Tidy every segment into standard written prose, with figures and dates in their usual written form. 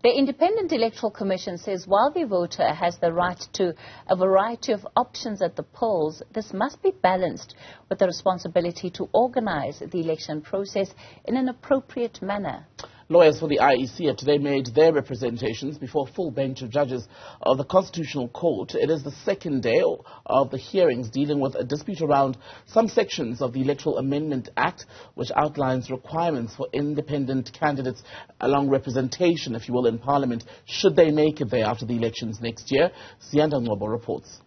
The Independent Electoral Commission says while the voter has the right to a variety of options at the polls, this must be balanced with the responsibility to organise the election process in an appropriate manner. Lawyers for the IEC have today made their representations before a full bench of judges of the Constitutional Court. It is the second day of the hearings dealing with a dispute around some sections of the Electoral Amendment Act, which outlines requirements for independent candidates along representation, if you will, in Parliament, should they make it there after the elections next year. Ziyanda Ngcobo reports.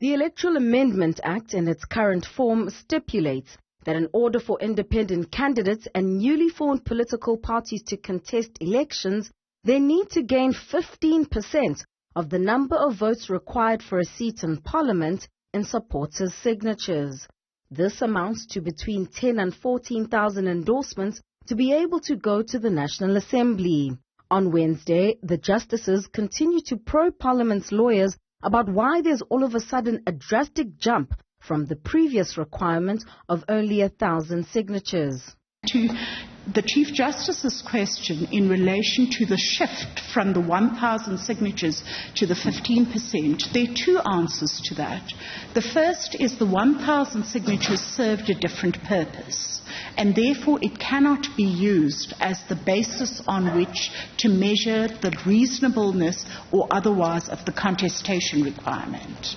The Electoral Amendment Act in its current form stipulates that in order for independent candidates and newly formed political parties to contest elections, they need to gain 15% of the number of votes required for a seat in Parliament in supporters' signatures. This amounts to between 10 and 14,000 endorsements to be able to go to the National Assembly. On Wednesday, the justices continue to probe Parliament's lawyers about why there's all of a sudden a drastic jump from the previous requirement of only 1,000 signatures. To the Chief Justice's question in relation to the shift from the 1,000 signatures to the 15%, there are two answers to that. The first is the 1,000 signatures served a different purpose, and therefore it cannot be used as the basis on which to measure the reasonableness or otherwise of the contestation requirement.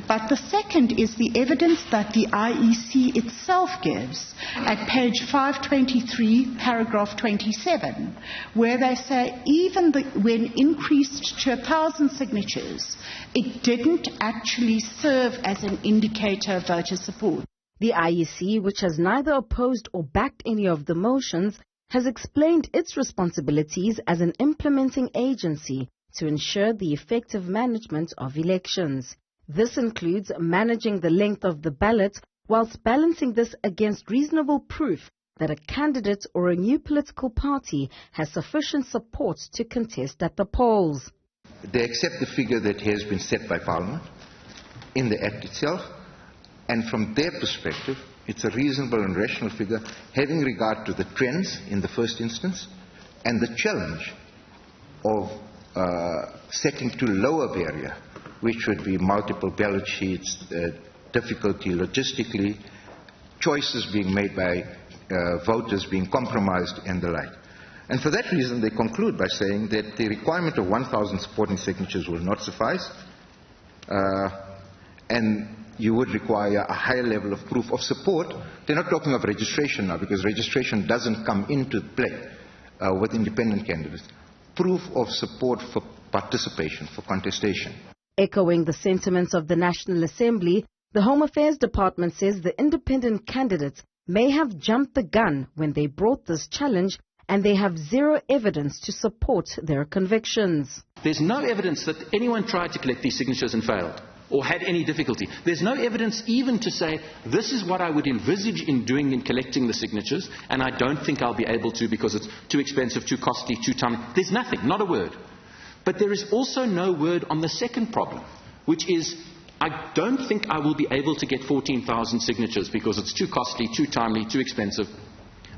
But the second is the evidence that the IEC itself gives at page 523, paragraph 27, where they say even when increased to 1,000 signatures, it didn't actually serve as an indicator of voter support. The IEC, which has neither opposed or backed any of the motions, has explained its responsibilities as an implementing agency to ensure the effective management of elections. This includes managing the length of the ballot whilst balancing this against reasonable proof that a candidate or a new political party has sufficient support to contest at the polls. They accept the figure that has been set by Parliament in the Act itself, and from their perspective, it's a reasonable and rational figure having regard to the trends in the first instance and the challenge of setting to lower barrier, which would be multiple ballot sheets, difficulty logistically, choices being made by voters being compromised and the like. And for that reason, they conclude by saying that the requirement of 1,000 supporting signatures will not suffice, and you would require a higher level of proof of support. They're not talking of registration now, because registration doesn't come into play with independent candidates. Proof of support for participation, for contestation. Echoing the sentiments of the National Assembly, the Home Affairs Department says the independent candidates may have jumped the gun when they brought this challenge, and they have zero evidence to support their convictions. There's no evidence that anyone tried to collect these signatures and failed, or had any difficulty. There's no evidence even to say, this is what I would envisage in doing in collecting the signatures, and I don't think I'll be able to because it's too expensive, too costly, too time. There's nothing, not a word. But there is also no word on the second problem, which is, I don't think I will be able to get 14,000 signatures because it's too costly, too timely, too expensive.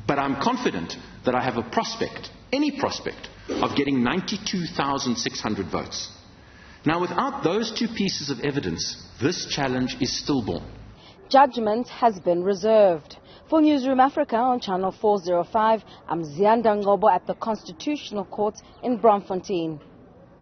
But I'm confident that I have a prospect, any prospect, of getting 92,600 votes. Now, without those two pieces of evidence, this challenge is stillborn. Judgment has been reserved. For Newzroom Afrika on Channel 405, I'm Ziyanda Ngcobo at the Constitutional Court in Braamfontein.